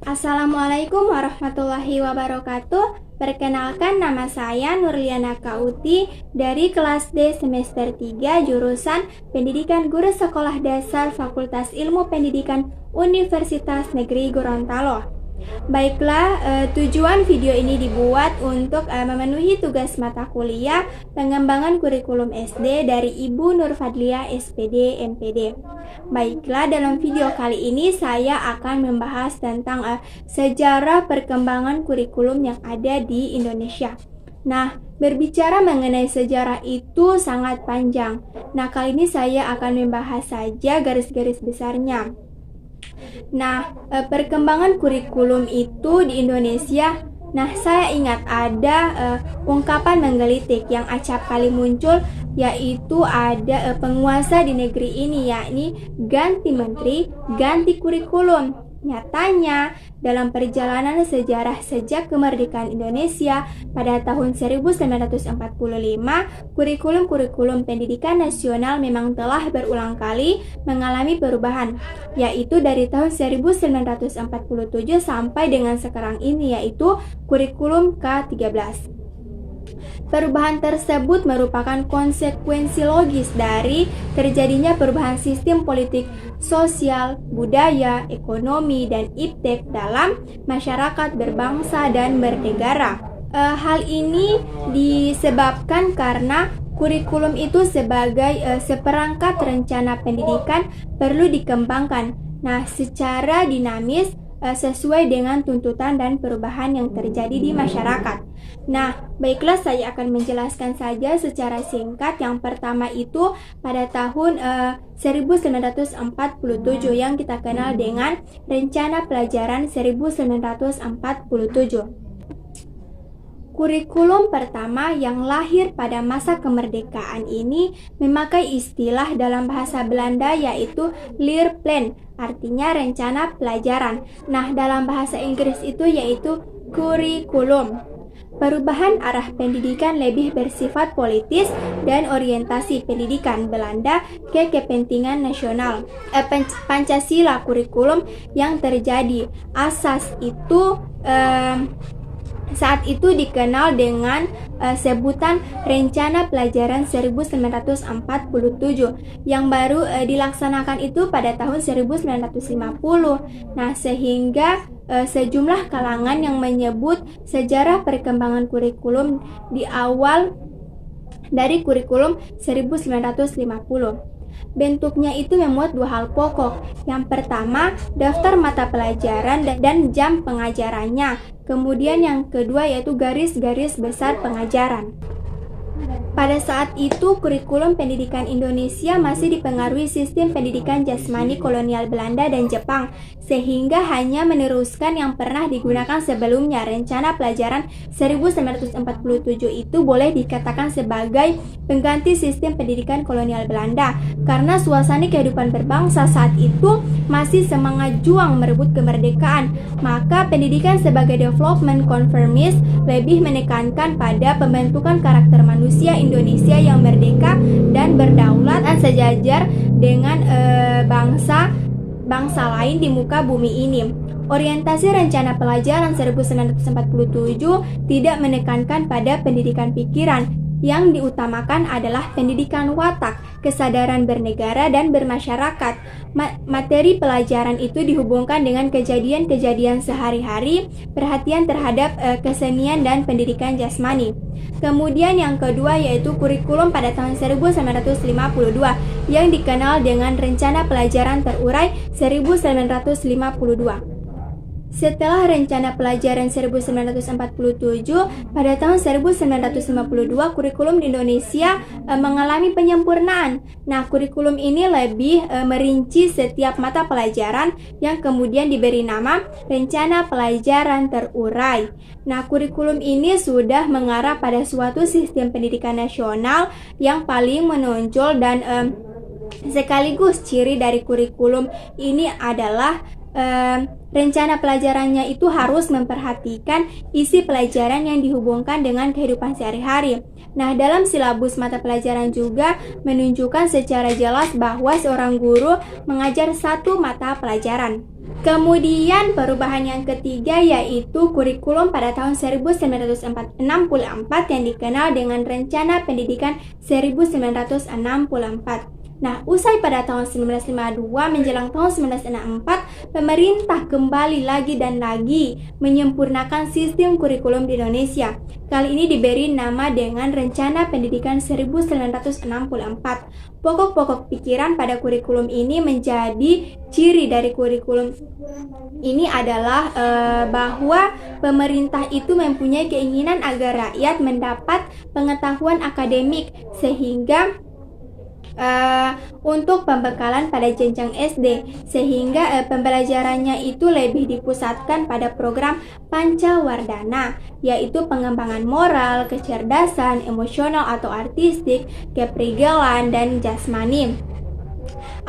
Assalamualaikum warahmatullahi wabarakatuh. Perkenalkan, nama saya Nurliana Kauti dari kelas D semester 3 jurusan Pendidikan Guru Sekolah Dasar Fakultas Ilmu Pendidikan Universitas Negeri Gorontalo. Baiklah, tujuan video ini dibuat untuk memenuhi tugas mata kuliah pengembangan kurikulum SD dari Ibu Nur Fadlia SPD MPD. Baiklah, dalam video kali ini saya akan membahas tentang sejarah perkembangan kurikulum yang ada di Indonesia. Nah, berbicara mengenai sejarah itu sangat panjang. Nah, kali ini saya akan membahas saja garis-garis besarnya. Nah, perkembangan kurikulum itu di Indonesia, saya ingat ada ungkapan menggelitik yang acap kali muncul, yaitu ada penguasa di negeri ini, yakni ganti menteri, ganti kurikulum. Nyatanya, dalam perjalanan sejarah sejak kemerdekaan Indonesia pada tahun 1945, kurikulum pendidikan nasional memang telah berulang kali mengalami perubahan, yaitu dari tahun 1947 sampai dengan sekarang ini, yaitu kurikulum K13. Perubahan tersebut merupakan konsekuensi logis dari terjadinya perubahan sistem politik, sosial, budaya, ekonomi, dan iptek dalam masyarakat berbangsa dan bernegara. Hal ini disebabkan karena kurikulum itu sebagai seperangkat rencana pendidikan perlu dikembangkan, secara dinamis sesuai dengan tuntutan dan perubahan yang terjadi di masyarakat. Baiklah, saya akan menjelaskan saja secara singkat. Yang pertama itu pada tahun 1947 yang kita kenal dengan Rencana Pelajaran 1947. Kurikulum pertama yang lahir pada masa kemerdekaan ini memakai istilah dalam bahasa Belanda yaitu Leerplan, artinya rencana pelajaran. Dalam bahasa Inggris itu yaitu kurikulum. Perubahan arah pendidikan lebih bersifat politis dan orientasi pendidikan Belanda ke kepentingan nasional. Pancasila kurikulum yang terjadi asas itu saat itu dikenal dengan sebutan Rencana Pelajaran 1947 yang baru dilaksanakan itu pada tahun 1950. Sehingga sejumlah kalangan yang menyebut sejarah perkembangan kurikulum di awal dari kurikulum 1950. Bentuknya itu memuat dua hal pokok. Yang pertama, daftar mata pelajaran dan jam pengajarannya. Kemudian yang kedua yaitu garis-garis besar pengajaran. Pada saat itu, kurikulum pendidikan Indonesia masih dipengaruhi sistem pendidikan jasmani kolonial Belanda dan Jepang, sehingga hanya meneruskan yang pernah digunakan sebelumnya. Rencana Pelajaran 1947 itu boleh dikatakan sebagai pengganti sistem pendidikan kolonial Belanda, karena suasana kehidupan berbangsa saat itu masih semangat juang merebut kemerdekaan. Maka pendidikan sebagai development conformist lebih menekankan pada pembentukan karakter manusia Indonesia yang merdeka dan berdaulat dan sejajar dengan bangsa lain di muka bumi ini. Orientasi Rencana Pelajaran 1947 tidak menekankan pada pendidikan pikiran. Yang diutamakan adalah pendidikan watak, kesadaran bernegara dan bermasyarakat. Materi pelajaran itu dihubungkan dengan kejadian-kejadian sehari-hari, perhatian terhadap kesenian dan pendidikan jasmani. Kemudian yang kedua yaitu kurikulum pada tahun 1952 yang dikenal dengan Rencana Pelajaran Terurai 1952. Setelah Rencana Pelajaran 1947, pada tahun 1952 kurikulum di Indonesia mengalami penyempurnaan. Kurikulum ini lebih merinci setiap mata pelajaran yang kemudian diberi nama Rencana Pelajaran Terurai. Kurikulum ini sudah mengarah pada suatu sistem pendidikan nasional yang paling menonjol dan sekaligus ciri dari kurikulum ini adalah rencana pelajarannya itu harus memperhatikan isi pelajaran yang dihubungkan dengan kehidupan sehari-hari. Nah, dalam silabus mata pelajaran juga menunjukkan secara jelas bahwa seorang guru mengajar satu mata pelajaran. Kemudian perubahan yang ketiga yaitu kurikulum pada tahun 1964 yang dikenal dengan Rencana Pendidikan 1964. Nah, usai pada tahun 1952 menjelang tahun 1964, pemerintah kembali lagi dan lagi menyempurnakan sistem kurikulum di Indonesia. Kali ini diberi nama dengan Rencana Pendidikan 1964. Pokok-pokok pikiran pada kurikulum ini menjadi ciri dari kurikulum ini adalah bahwa pemerintah itu mempunyai keinginan agar rakyat mendapat pengetahuan akademik sehingga untuk pembekalan pada jenjang SD, sehingga pembelajarannya itu lebih dipusatkan pada program Pancawardhana, yaitu pengembangan moral, kecerdasan, emosional atau artistik, keprigelan, dan jasmani.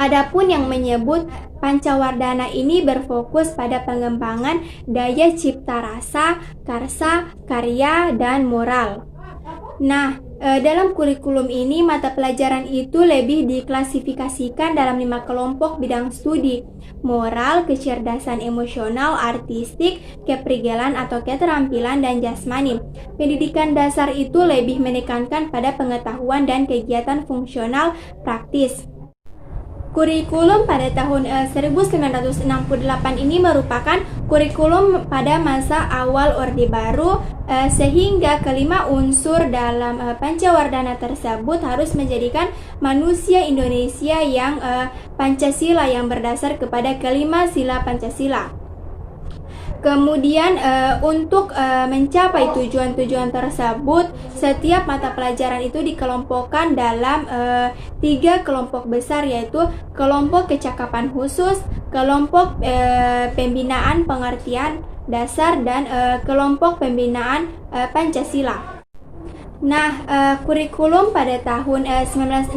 Adapun yang menyebut Pancawardhana ini berfokus pada pengembangan daya cipta rasa, karsa, karya, dan moral. Nah, dalam kurikulum ini mata pelajaran itu lebih diklasifikasikan dalam 5 kelompok bidang studi: moral, kecerdasan emosional, artistik, keprigelan atau keterampilan, dan jasmani. Pendidikan dasar itu lebih menekankan pada pengetahuan dan kegiatan fungsional praktis. Kurikulum pada tahun 1968 ini merupakan kurikulum pada masa awal Orde Baru, sehingga kelima unsur dalam Pancawardhana tersebut harus menjadikan manusia Indonesia yang Pancasila yang berdasar kepada kelima sila Pancasila. Kemudian untuk mencapai tujuan-tujuan tersebut, setiap mata pelajaran itu dikelompokkan dalam 3 kelompok besar, yaitu kelompok kecakapan khusus, kelompok pembinaan pengertian dasar, dan kelompok pembinaan Pancasila. Nah, kurikulum pada tahun 1968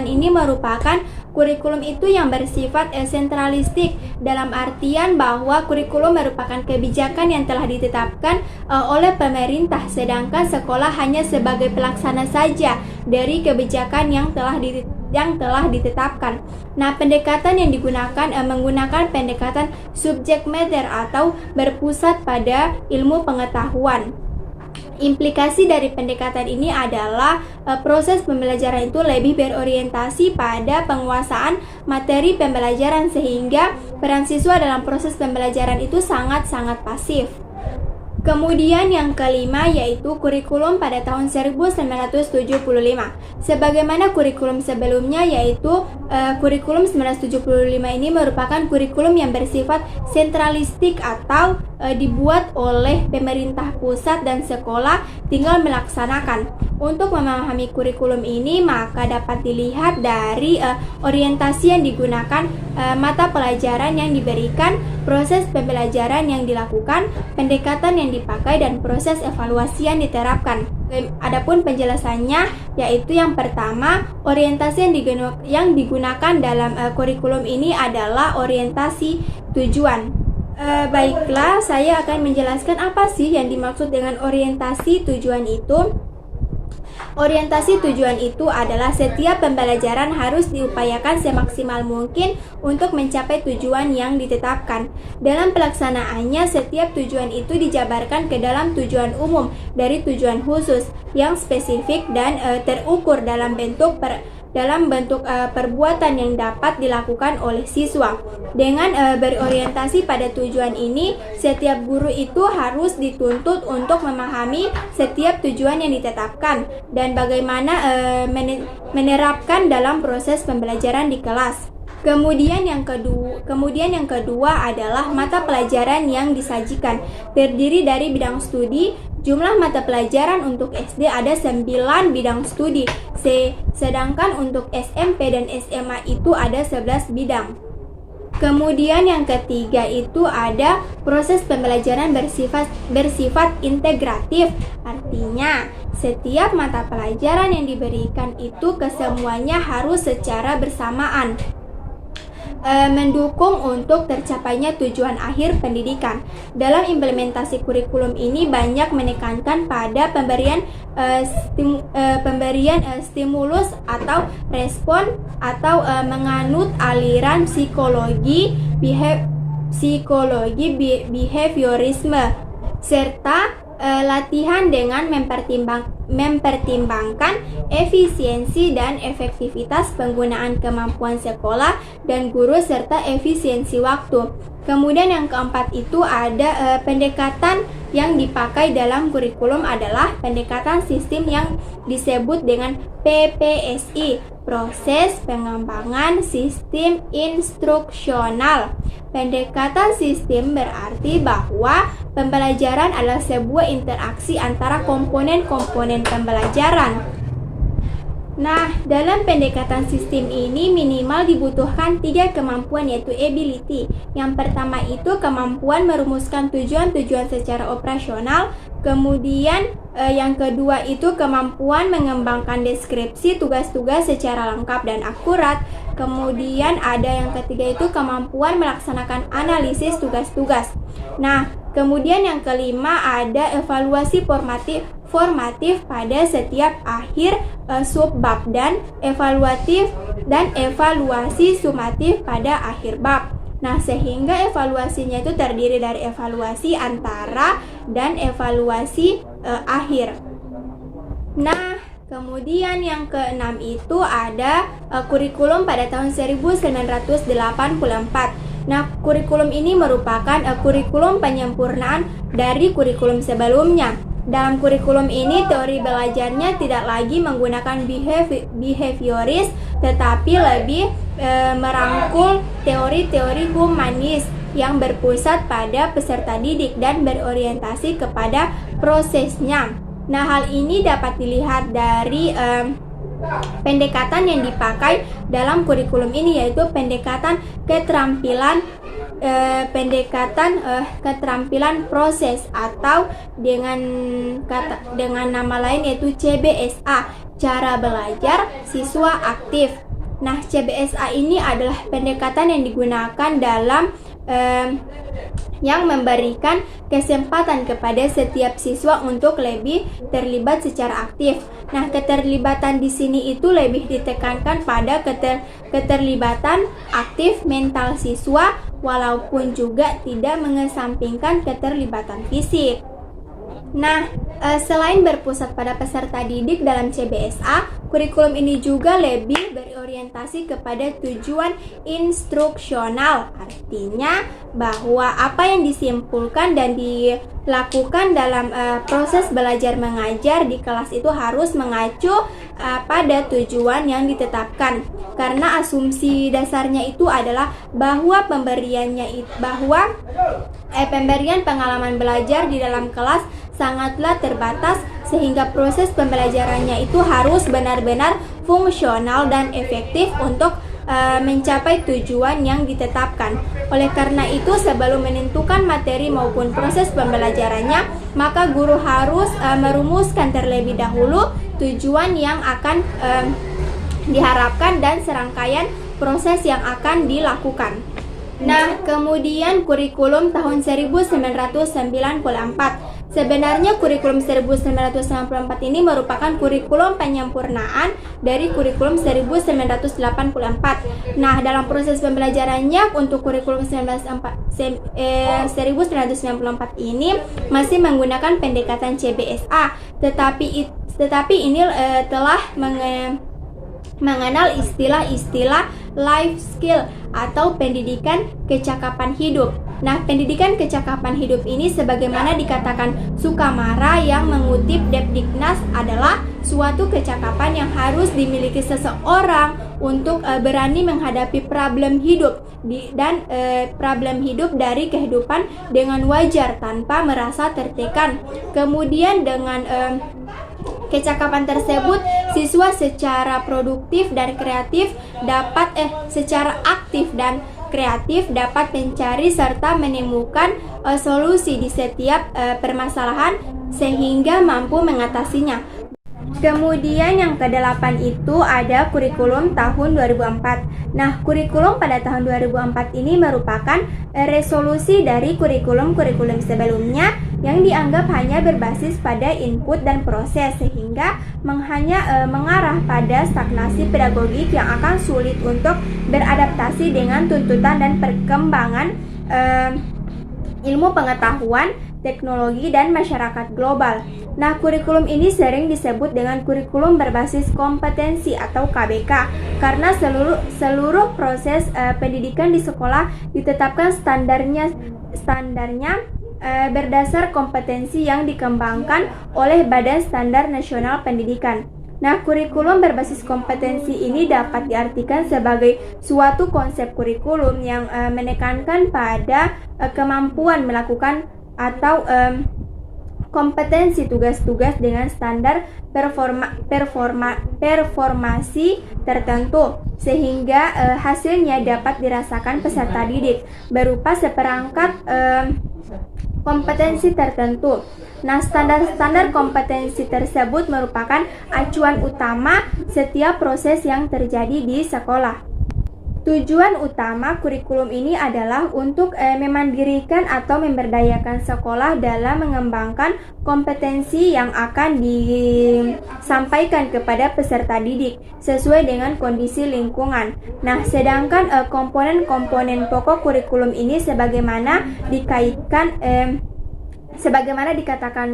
ini merupakan kurikulum itu yang bersifat sentralistik, dalam artian bahwa kurikulum merupakan kebijakan yang telah ditetapkan oleh pemerintah, sedangkan sekolah hanya sebagai pelaksana saja dari kebijakan yang telah ditetapkan. Nah, pendekatan yang digunakan menggunakan pendekatan subject matter atau berpusat pada ilmu pengetahuan. Implikasi dari pendekatan ini adalah proses pembelajaran itu lebih berorientasi pada penguasaan materi pembelajaran, sehingga peran siswa dalam proses pembelajaran itu sangat-sangat pasif. Kemudian yang kelima yaitu kurikulum pada tahun 1975. Sebagaimana kurikulum sebelumnya, yaitu kurikulum 1975 ini merupakan kurikulum yang bersifat sentralistik atau dibuat oleh pemerintah pusat dan sekolah tinggal melaksanakan. Untuk memahami kurikulum ini maka dapat dilihat dari orientasi yang digunakan, mata pelajaran yang diberikan, proses pembelajaran yang dilakukan, pendekatan yang dipakai, dan proses evaluasi yang diterapkan. Adapun penjelasannya yaitu yang pertama, orientasi yang digunakan dalam kurikulum ini adalah orientasi tujuan. Baiklah, saya akan menjelaskan apa sih yang dimaksud dengan orientasi tujuan itu. Orientasi tujuan itu adalah setiap pembelajaran harus diupayakan semaksimal mungkin untuk mencapai tujuan yang ditetapkan. Dalam pelaksanaannya, setiap tujuan itu dijabarkan ke dalam tujuan umum dari tujuan khusus yang spesifik dan terukur dalam bentuk perbuatan yang dapat dilakukan oleh siswa. Dengan berorientasi pada tujuan ini, setiap guru itu harus dituntut untuk memahami setiap tujuan yang ditetapkan dan bagaimana menerapkan dalam proses pembelajaran di kelas. Kemudian yang kedua adalah mata pelajaran yang disajikan. Terdiri dari bidang studi. Jumlah mata pelajaran untuk SD ada 9 bidang studi, sedangkan untuk SMP dan SMA itu ada 11 bidang. Kemudian yang ketiga itu ada proses pembelajaran bersifat integratif. Artinya, setiap mata pelajaran yang diberikan itu kesemuanya harus secara bersamaan. mendukung untuk tercapainya tujuan akhir pendidikan. Dalam implementasi kurikulum ini banyak menekankan pada pemberian stimulus atau respon atau menganut aliran psikologi behaviorisme serta latihan dengan mempertimbangkan efisiensi dan efektivitas penggunaan kemampuan sekolah dan guru serta efisiensi waktu. Kemudian yang keempat itu ada pendekatan yang dipakai dalam kurikulum adalah pendekatan sistem yang disebut dengan PPSI, proses pengembangan sistem instruksional. Pendekatan sistem berarti bahwa pembelajaran adalah sebuah interaksi antara komponen-komponen pembelajaran. Nah, dalam pendekatan sistem ini minimal dibutuhkan 3 kemampuan, yaitu ability. Yang pertama itu kemampuan merumuskan tujuan-tujuan secara operasional. Kemudian yang kedua itu kemampuan mengembangkan deskripsi tugas-tugas secara lengkap dan akurat. Kemudian ada yang ketiga itu kemampuan melaksanakan analisis tugas-tugas. Nah, kemudian yang kelima ada evaluasi formatif pada setiap akhir subbab dan evaluasi sumatif pada akhir bab. Nah, sehingga evaluasinya itu terdiri dari evaluasi antara dan evaluasi akhir. Nah, kemudian yang keenam itu ada kurikulum pada tahun 1984. Nah, kurikulum ini merupakan kurikulum penyempurnaan dari kurikulum sebelumnya. Dalam kurikulum ini, teori belajarnya tidak lagi menggunakan behavioris, tetapi lebih merangkul teori-teori humanis yang berpusat pada peserta didik dan berorientasi kepada prosesnya. Nah, hal ini dapat dilihat dari pendekatan yang dipakai dalam kurikulum ini, yaitu pendekatan keterampilan proses atau dengan nama lain yaitu CBSA, cara belajar siswa aktif. Nah, CBSA ini adalah pendekatan yang digunakan dalam yang memberikan kesempatan kepada setiap siswa untuk lebih terlibat secara aktif. Nah, keterlibatan di sini itu lebih ditekankan pada keterlibatan aktif mental siswa, walaupun juga tidak mengesampingkan keterlibatan fisik. Nah, selain berpusat pada peserta didik dalam CBSA, kurikulum ini juga lebih berorientasi kepada tujuan instruksional. Artinya bahwa apa yang disimpulkan dan dilakukan dalam proses belajar mengajar di kelas itu harus mengacu pada tujuan yang ditetapkan. Karena asumsi dasarnya itu adalah bahwa pemberian pengalaman belajar di dalam kelas sangatlah terbatas, sehingga proses pembelajarannya itu harus benar-benar fungsional dan efektif untuk mencapai tujuan yang ditetapkan. Oleh karena itu, sebelum menentukan materi maupun proses pembelajarannya, maka guru harus merumuskan terlebih dahulu tujuan yang akan diharapkan dan serangkaian proses yang akan dilakukan. Nah, kemudian kurikulum tahun 1994. Sebenarnya kurikulum 1994 ini merupakan kurikulum penyempurnaan dari kurikulum 1984. Nah, dalam proses pembelajarannya untuk kurikulum 1994 ini masih menggunakan pendekatan CBSA, tetapi ini telah mengenal istilah-istilah life skill atau pendidikan kecakapan hidup. Nah, pendidikan kecakapan hidup ini sebagaimana dikatakan Sukamara yang mengutip Depdiknas adalah suatu kecakapan yang harus dimiliki seseorang untuk berani menghadapi problem hidup problem hidup dari kehidupan dengan wajar tanpa merasa tertekan. Kemudian dengan kecakapan tersebut, siswa secara produktif dan kreatif secara aktif dan kreatif dapat mencari serta menemukan solusi di setiap permasalahan sehingga mampu mengatasinya. Kemudian yang ke-8 itu ada kurikulum tahun 2004. Nah, kurikulum pada tahun 2004 ini merupakan resolusi dari kurikulum-kurikulum sebelumnya yang dianggap hanya berbasis pada input dan proses, sehingga mengarah pada stagnasi pedagogik yang akan sulit untuk beradaptasi dengan tuntutan dan perkembangan ilmu pengetahuan, teknologi, dan masyarakat global. Nah, kurikulum ini sering disebut dengan kurikulum berbasis kompetensi atau KBK karena seluruh proses pendidikan di sekolah ditetapkan standarnya berdasar kompetensi yang dikembangkan oleh Badan Standar Nasional Pendidikan. Nah, kurikulum berbasis kompetensi ini dapat diartikan sebagai suatu konsep kurikulum yang menekankan pada kemampuan melakukan atau kompetensi tugas-tugas dengan standar performasi tertentu, sehingga hasilnya dapat dirasakan peserta didik berupa seperangkat kompetensi tertentu. Nah, standar-standar kompetensi tersebut merupakan acuan utama setiap proses yang terjadi di sekolah. Tujuan utama kurikulum ini adalah untuk memandirikan atau memberdayakan sekolah dalam mengembangkan kompetensi yang akan disampaikan kepada peserta didik sesuai dengan kondisi lingkungan. Nah, sedangkan komponen-komponen pokok kurikulum ini sebagaimana dikatakan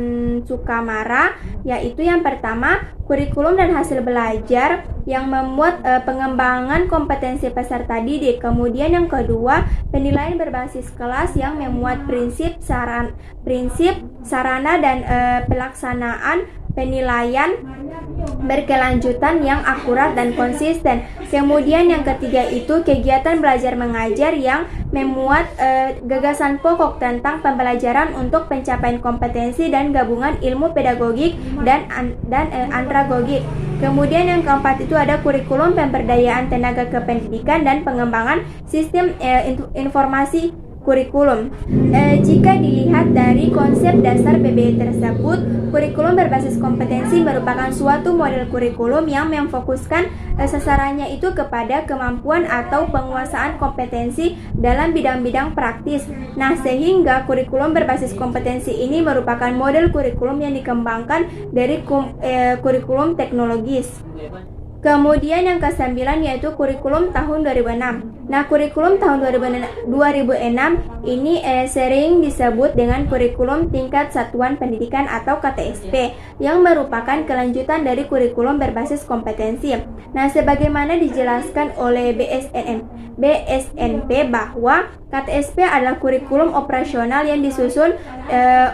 Sukamara, yaitu yang pertama, kurikulum dan hasil belajar yang memuat pengembangan kompetensi peserta didik. Kemudian yang kedua, penilaian berbasis kelas yang memuat prinsip, sarana dan pelaksanaan penilaian berkelanjutan yang akurat dan konsisten. Kemudian yang ketiga itu kegiatan belajar mengajar yang memuat gagasan pokok tentang pembelajaran untuk pencapaian kompetensi dan gabungan ilmu pedagogik dan andragogik. Kemudian yang keempat itu ada kurikulum pemberdayaan tenaga kependidikan dan pengembangan sistem informasi kurikulum. Jika dilihat dari konsep dasar PBI tersebut, kurikulum berbasis kompetensi merupakan suatu model kurikulum yang memfokuskan sasarannya itu kepada kemampuan atau penguasaan kompetensi dalam bidang-bidang praktis. Nah, sehingga kurikulum berbasis kompetensi ini merupakan model kurikulum yang dikembangkan dari kurikulum teknologis. Kemudian yang ke-9 yaitu kurikulum tahun 2006. Nah, kurikulum tahun 2006 ini sering disebut dengan kurikulum tingkat satuan pendidikan atau KTSP yang merupakan kelanjutan dari kurikulum berbasis kompetensi. Nah, sebagaimana dijelaskan oleh BSNP bahwa KTSP adalah kurikulum operasional yang disusun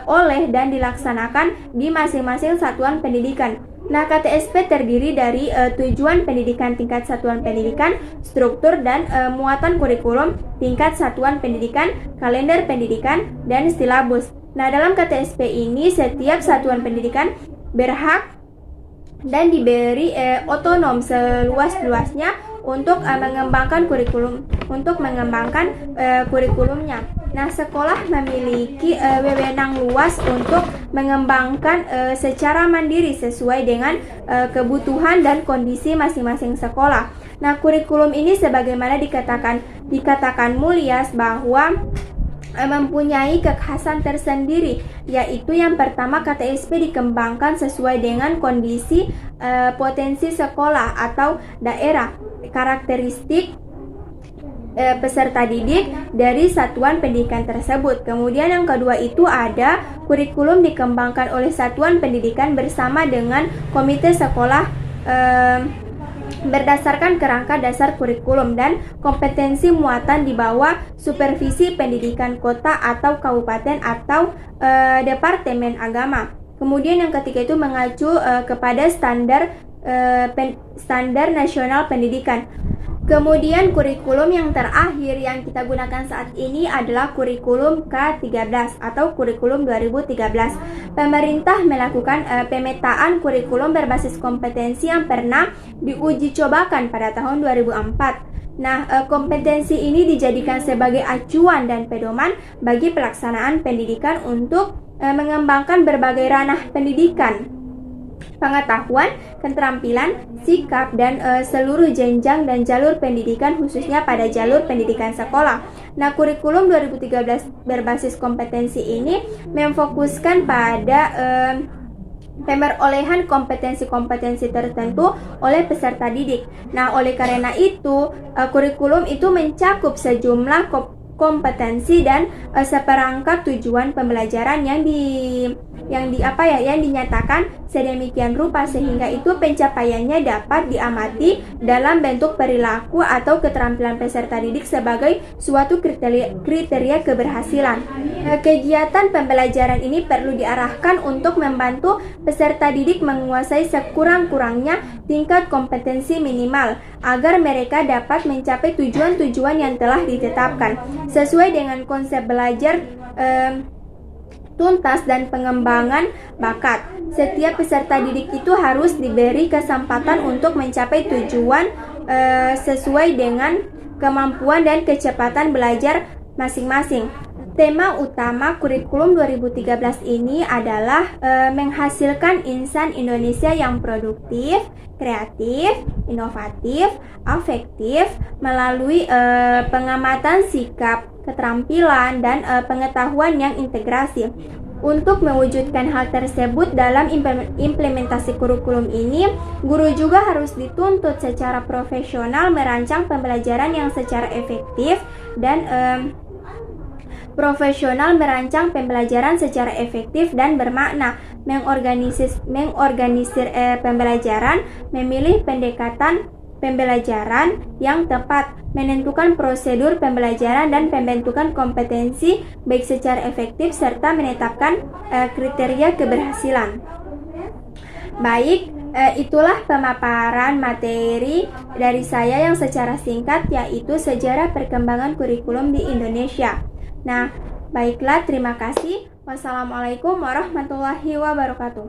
oleh dan dilaksanakan di masing-masing satuan pendidikan. Nah, KTSP terdiri dari tujuan pendidikan tingkat satuan pendidikan, struktur dan muatan kurikulum tingkat satuan pendidikan, kalender pendidikan, dan silabus. Nah, dalam KTSP ini setiap satuan pendidikan berhak dan diberi otonom seluas-luasnya untuk mengembangkan kurikulumnya. Nah, sekolah memiliki wewenang luas untuk mengembangkan secara mandiri sesuai dengan kebutuhan dan kondisi masing-masing sekolah. Nah, kurikulum ini sebagaimana dikatakan Mulyas bahwa mempunyai kekhasan tersendiri, yaitu yang pertama KTSP dikembangkan sesuai dengan kondisi potensi sekolah atau daerah, karakteristik peserta didik dari satuan pendidikan tersebut. Kemudian yang kedua itu ada kurikulum dikembangkan oleh satuan pendidikan bersama dengan komite sekolah berdasarkan kerangka dasar kurikulum dan kompetensi muatan di bawah supervisi pendidikan kota atau kabupaten atau departemen agama. Kemudian yang ketiga itu mengacu kepada standar nasional pendidikan. Kemudian kurikulum yang terakhir yang kita gunakan saat ini adalah kurikulum K13 atau kurikulum 2013. Pemerintah melakukan pemetaan kurikulum berbasis kompetensi yang pernah diuji cobakan pada tahun 2004. Nah, kompetensi ini dijadikan sebagai acuan dan pedoman bagi pelaksanaan pendidikan untuk mengembangkan berbagai ranah pendidikan. pengetahuan, keterampilan, sikap, dan seluruh jenjang dan jalur pendidikan, khususnya pada jalur pendidikan sekolah. Nah, kurikulum 2013 berbasis kompetensi ini memfokuskan pada pemerolehan kompetensi-kompetensi tertentu oleh peserta didik. Nah, oleh karena itu, kurikulum itu mencakup sejumlah kompetensi dan seperangkat tujuan pembelajaran yang dinyatakan sedemikian rupa sehingga itu pencapaiannya dapat diamati dalam bentuk perilaku atau keterampilan peserta didik sebagai suatu kriteria keberhasilan. Kegiatan pembelajaran ini perlu diarahkan untuk membantu peserta didik menguasai sekurang-kurangnya tingkat kompetensi minimal agar mereka dapat mencapai tujuan-tujuan yang telah ditetapkan sesuai dengan konsep belajar tuntas dan pengembangan bakat. Setiap peserta didik itu harus diberi kesempatan untuk mencapai tujuan sesuai dengan kemampuan dan kecepatan belajar masing-masing. Tema utama kurikulum 2013 ini adalah menghasilkan insan Indonesia yang produktif, kreatif, inovatif, afektif melalui pengamatan sikap, keterampilan, dan pengetahuan yang integrasi. Untuk mewujudkan hal tersebut dalam implementasi kurikulum ini, guru juga harus dituntut secara profesional merancang pembelajaran yang secara efektif dan bermakna, mengorganisir pembelajaran, memilih pendekatan pembelajaran yang tepat, menentukan prosedur pembelajaran dan pembentukan kompetensi baik secara efektif serta menetapkan kriteria keberhasilan. Baik, itulah pemaparan materi dari saya yang secara singkat, yaitu sejarah perkembangan kurikulum di Indonesia. Nah, baiklah, terima kasih. Wassalamualaikum warahmatullahi wabarakatuh.